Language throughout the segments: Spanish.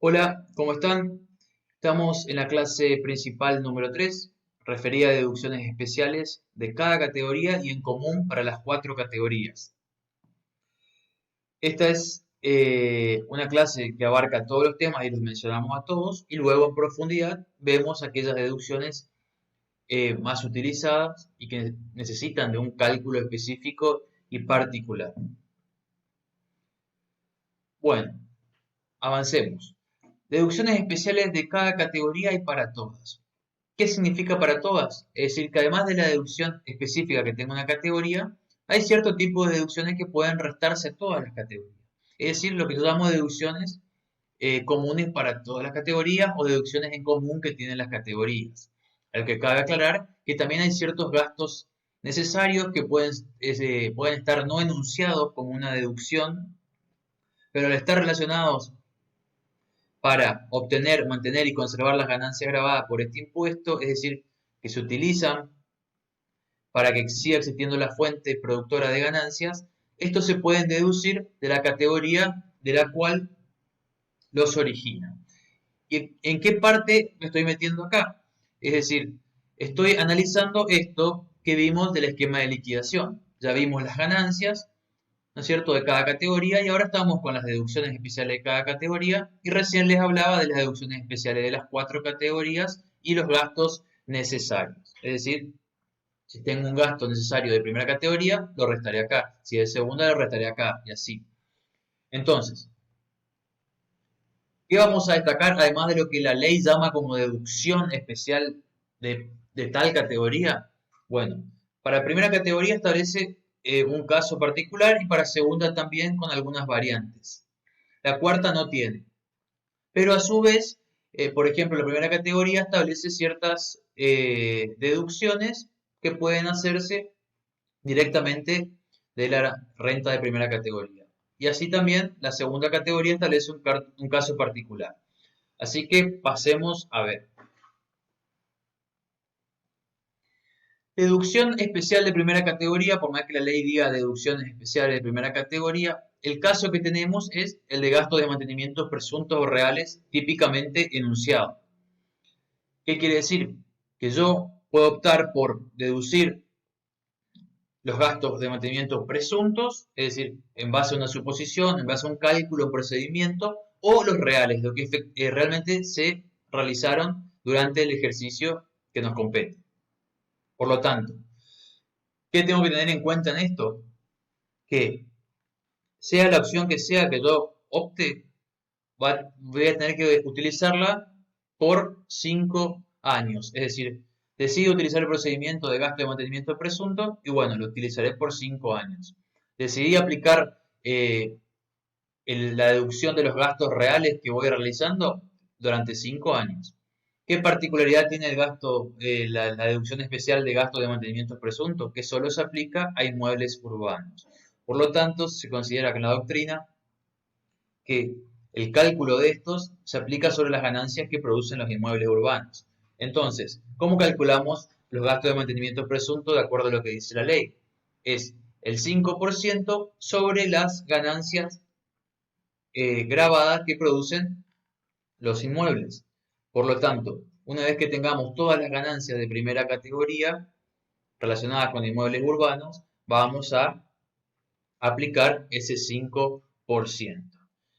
Hola, ¿cómo están? Estamos en la clase principal número 3, referida a deducciones especiales de cada categoría y en común para las cuatro categorías. Esta es una clase que abarca todos los temas y los mencionamos a todos, y luego en profundidad vemos aquellas deducciones más utilizadas y que necesitan de un cálculo específico y particular. Bueno, avancemos. Deducciones especiales de cada categoría y para todas. ¿Qué significa para todas? Es decir, que además de la deducción específica que tenga una categoría, hay cierto tipo de deducciones que pueden restarse a todas las categorías. Es decir, lo que llamamos deducciones comunes para todas las categorías o deducciones en común que tienen las categorías. Al que cabe aclarar que también hay ciertos gastos necesarios que pueden estar no enunciados como una deducción, pero al estar relacionados para obtener, mantener y conservar las ganancias grabadas por este impuesto, es decir, que se utilizan para que siga existiendo la fuente productora de ganancias, estos se pueden deducir de la categoría de la cual los origina. ¿Y en qué parte me estoy metiendo acá? Es decir, estoy analizando esto que vimos del esquema de liquidación. Ya vimos las ganancias, ¿no es cierto?, de cada categoría y ahora estamos con las deducciones especiales de cada categoría y recién les hablaba de las deducciones especiales de las cuatro categorías y los gastos necesarios. Es decir, si tengo un gasto necesario de primera categoría, lo restaré acá. Si de segunda, lo restaré acá y así. Entonces, ¿qué vamos a destacar además de lo que la ley llama como deducción especial de tal categoría? Bueno, para primera categoría establece un caso particular y para segunda también con algunas variantes. La cuarta no tiene. Pero a su vez, por ejemplo, la primera categoría establece ciertas deducciones que pueden hacerse directamente de la renta de primera categoría. Y así también la segunda categoría establece un caso particular. Así que pasemos a ver. Deducción especial de primera categoría, por más que la ley diga deducciones especiales de primera categoría, el caso que tenemos es el de gastos de mantenimiento presuntos o reales típicamente enunciado. ¿Qué quiere decir? Que yo puedo optar por deducir los gastos de mantenimiento presuntos, es decir, en base a una suposición, en base a un cálculo o procedimiento, o los reales, lo que realmente se realizaron durante el ejercicio que nos compete. Por lo tanto, ¿qué tengo que tener en cuenta en esto? Que sea la opción que yo opte, voy a tener que utilizarla por 5 años. Es decir, decido utilizar el procedimiento de gasto de mantenimiento presunto y bueno, lo utilizaré por 5 años. Decidí aplicar la deducción de los gastos reales que voy realizando durante 5 años. ¿Qué particularidad tiene el gasto, la deducción especial de gasto de mantenimiento presunto? Que solo se aplica a inmuebles urbanos. Por lo tanto, se considera que en la doctrina que el cálculo de estos se aplica sobre las ganancias que producen los inmuebles urbanos. Entonces, ¿cómo calculamos los gastos de mantenimiento presunto de acuerdo a lo que dice la ley? Es el 5% sobre las ganancias grabadas que producen los inmuebles. Por lo tanto, una vez que tengamos todas las ganancias de primera categoría relacionadas con inmuebles urbanos, vamos a aplicar ese 5%.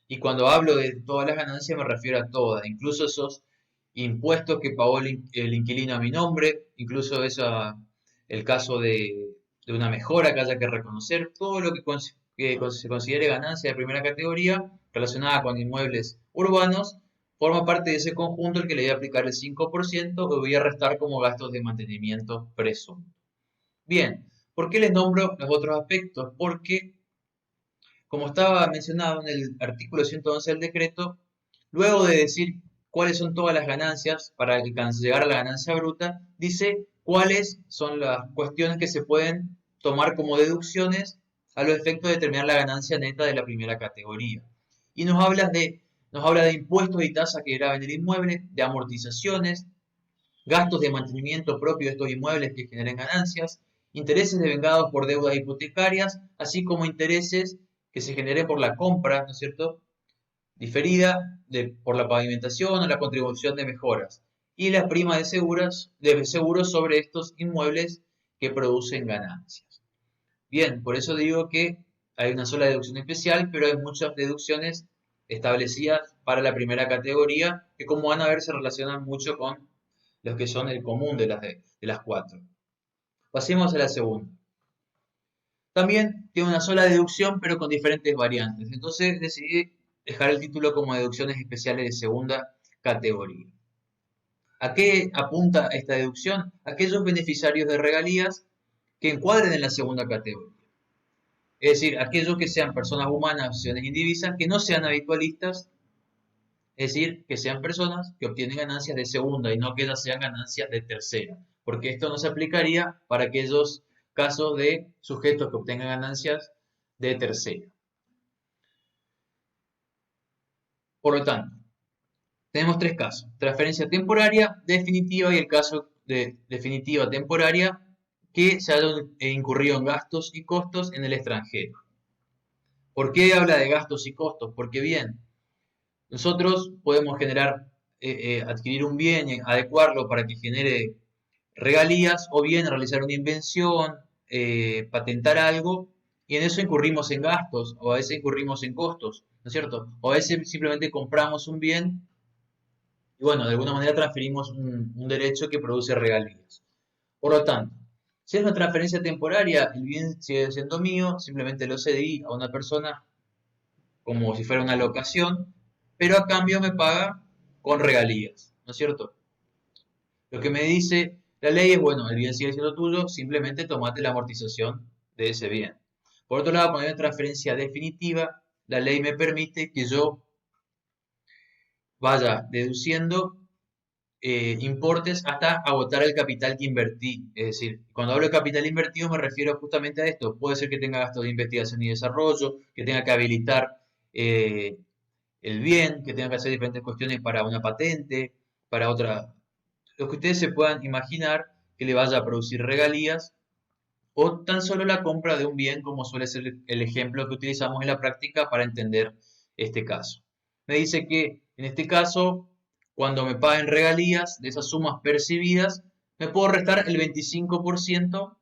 Y cuando hablo de todas las ganancias me refiero a todas, incluso esos impuestos que pagó el inquilino a mi nombre, incluso el caso de una mejora que haya que reconocer, todo lo que se considere ganancia de primera categoría relacionada con inmuebles urbanos, forma parte de ese conjunto el que le voy a aplicar el 5% que voy a restar como gastos de mantenimiento presunto. Bien, ¿por qué les nombro los otros aspectos? Porque como estaba mencionado en el artículo 111 del decreto, luego de decir cuáles son todas las ganancias para llegar a la ganancia bruta, dice cuáles son las cuestiones que se pueden tomar como deducciones a los efectos de determinar la ganancia neta de la primera categoría. Y nos habla de impuestos y tasas que graben el inmueble, de amortizaciones, gastos de mantenimiento propio de estos inmuebles que generen ganancias, intereses devengados por deudas hipotecarias, así como intereses que se generen por la compra, ¿no es cierto?, diferida por la pavimentación o la contribución de mejoras, y la prima de seguros sobre estos inmuebles que producen ganancias. Bien, por eso digo que hay una sola deducción especial, pero hay muchas deducciones establecidas para la primera categoría que, como van a ver, se relacionan mucho con los que son el común de las cuatro. Pasemos a la segunda. También tiene una sola deducción, pero con diferentes variantes. Entonces decidí dejar el título como deducciones especiales de segunda categoría. ¿A qué apunta esta deducción? Aquellos beneficiarios de regalías que encuadren en la segunda categoría. Es decir, aquellos que sean personas humanas, acciones indivisas, que no sean habitualistas, es decir, que sean personas que obtienen ganancias de segunda y no que ellas sean ganancias de tercera, porque esto no se aplicaría para aquellos casos de sujetos que obtengan ganancias de tercera. Por lo tanto, tenemos tres casos: transferencia temporaria, definitiva y el caso de definitiva temporaria que se hayan incurrido en gastos y costos en el extranjero. ¿Por qué habla de gastos y costos? Porque bien, nosotros podemos adquirir un bien y adecuarlo para que genere regalías, o bien realizar una invención, patentar algo, y en eso incurrimos en gastos, o a veces incurrimos en costos, ¿no es cierto? O a veces simplemente compramos un bien y bueno, de alguna manera transferimos un derecho que produce regalías. Por lo tanto, si es una transferencia temporaria, el bien sigue siendo mío, simplemente lo cedí a una persona como si fuera una locación, pero a cambio me paga con regalías, ¿no es cierto? Lo que me dice la ley es, bueno, el bien sigue siendo tuyo, simplemente tomate la amortización de ese bien. Por otro lado, cuando hay una transferencia definitiva, la ley me permite que yo vaya deduciendo importes hasta agotar el capital que invertí. Es decir, cuando hablo de capital invertido me refiero justamente a esto. Puede ser que tenga gastos de investigación y desarrollo, que tenga que habilitar eh, el bien, que tenga que hacer diferentes cuestiones para una patente, para otra, lo que ustedes se puedan imaginar que le vaya a producir regalías, o tan solo la compra de un bien, como suele ser el ejemplo que utilizamos en la práctica para entender este caso. Me dice que en este caso, cuando me paguen regalías de esas sumas percibidas, me puedo restar el 25%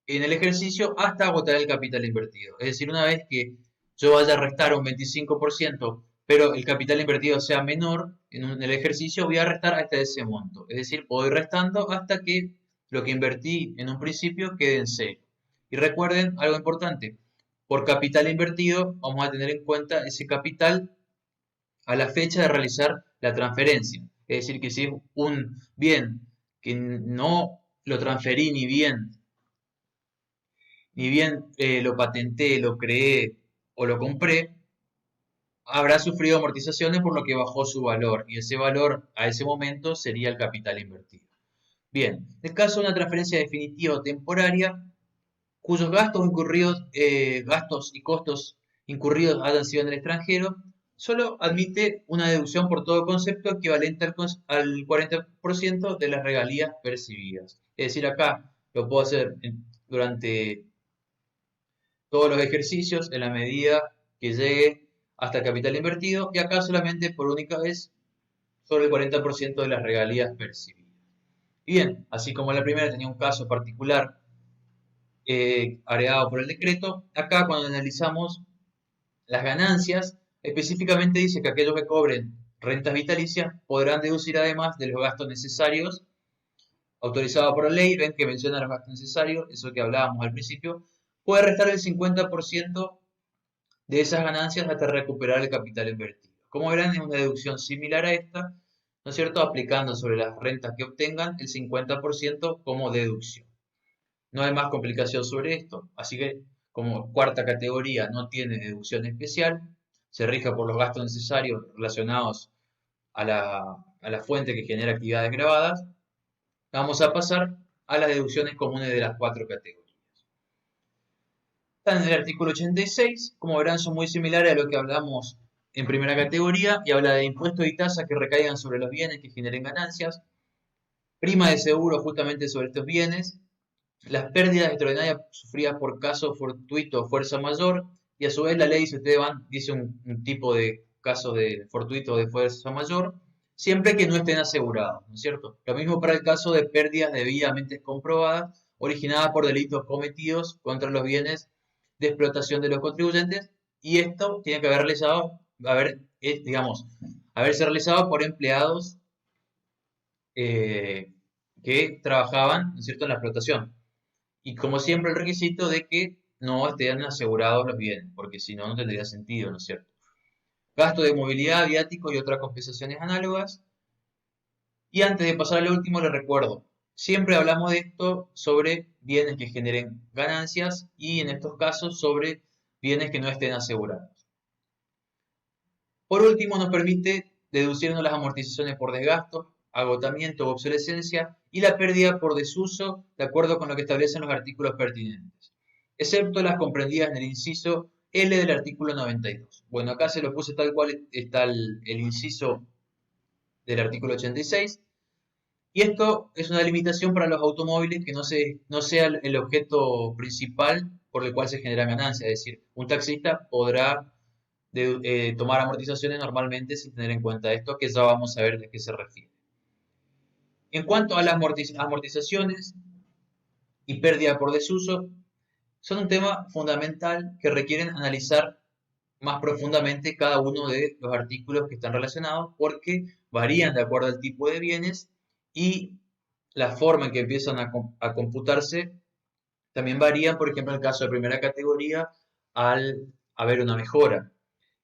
en el ejercicio hasta agotar el capital invertido. Es decir, una vez que yo vaya a restar un 25%, pero el capital invertido sea menor en el ejercicio, voy a restar hasta ese monto. Es decir, puedo ir restando hasta que lo que invertí en un principio quede en cero. Y recuerden algo importante: por capital invertido vamos a tener en cuenta ese capital a la fecha de realizar la transferencia. Es decir, que si es un bien que no lo transferí ni bien lo patenté, lo creé o lo compré, habrá sufrido amortizaciones por lo que bajó su valor, y ese valor a ese momento sería el capital invertido. Bien, en el caso de una transferencia definitiva o temporaria, cuyos gastos y costos incurridos hayan sido en el extranjero, solo admite una deducción por todo concepto equivalente al 40% de las regalías percibidas. Es decir, acá lo puedo hacer durante todos los ejercicios en la medida que llegue hasta el capital invertido, y acá solamente por única vez sobre el 40% de las regalías percibidas. Bien, así como la primera tenía un caso particular agregado por el decreto, acá cuando analizamos las ganancias, específicamente dice que aquellos que cobren rentas vitalicias podrán deducir, además de los gastos necesarios autorizados por la ley, ven que menciona los gastos necesarios, eso que hablábamos al principio, puede restar el 50% de esas ganancias hasta recuperar el capital invertido. Como verán, es una deducción similar a esta, ¿no es cierto?, aplicando sobre las rentas que obtengan el 50% como deducción. No hay más complicación sobre esto, así que como cuarta categoría no tiene deducción especial, se rija por los gastos necesarios relacionados a la fuente que genera actividades grabadas. Vamos a pasar a las deducciones comunes de las cuatro categorías. Están en el artículo 86, como verán son muy similares a lo que hablamos en primera categoría, y habla de impuestos y tasas que recaigan sobre los bienes que generen ganancias, prima de seguro justamente sobre estos bienes, las pérdidas extraordinarias sufridas por caso fortuito o fuerza mayor, Y a su vez la ley, si ustedes van, dice un tipo de caso de fortuito de fuerza mayor, siempre que no estén asegurados, ¿no es cierto? Lo mismo para el caso de pérdidas debidamente comprobadas originadas por delitos cometidos contra los bienes de explotación de los contribuyentes, y esto tiene que digamos, haberse realizado por empleados eh, que trabajaban, ¿no es cierto?, en la explotación. Y como siempre el requisito de que no estén asegurados los bienes, porque si no, no tendría sentido, ¿no es cierto? Gasto de movilidad, viático y otras compensaciones análogas. Y antes de pasar al último, les recuerdo, siempre hablamos de esto sobre bienes que generen ganancias y en estos casos sobre bienes que no estén asegurados. Por último, nos permite deducirnos las amortizaciones por desgasto, agotamiento o obsolescencia y la pérdida por desuso, de acuerdo con lo que establecen los artículos pertinentes, excepto las comprendidas en el inciso L del artículo 92. Bueno, acá se lo puse tal cual está el inciso del artículo 86. Y esto es una limitación para los automóviles que no sea el objeto principal por el cual se genera ganancia. Es decir, un taxista podrá tomar amortizaciones normalmente sin tener en cuenta esto, que ya vamos a ver de qué se refiere. En cuanto a las amortizaciones y pérdida por desuso, son un tema fundamental que requieren analizar más profundamente cada uno de los artículos que están relacionados porque varían de acuerdo al tipo de bienes y la forma en que empiezan a computarse también varían, por ejemplo, en el caso de primera categoría, al haber una mejora.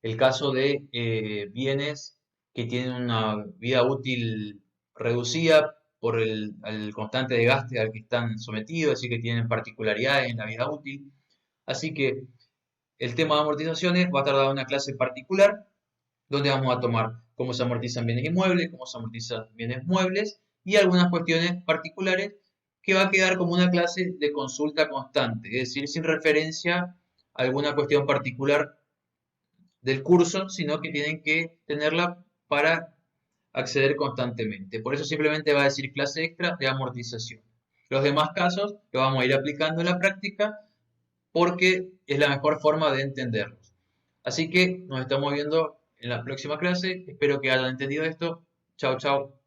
El caso de bienes que tienen una vida útil reducida por el constante desgaste al que están sometidos, así que tienen particularidades en la vida útil. Así que el tema de amortizaciones va a estar dado en una clase particular donde vamos a tomar cómo se amortizan bienes inmuebles, cómo se amortizan bienes muebles y algunas cuestiones particulares que va a quedar como una clase de consulta constante, es decir, sin referencia a alguna cuestión particular del curso, sino que tienen que tenerla para acceder constantemente. Por eso simplemente va a decir clase extra de amortización. Los demás casos los vamos a ir aplicando en la práctica porque es la mejor forma de entenderlos. Así que nos estamos viendo en la próxima clase. Espero que hayan entendido esto. Chao, chao.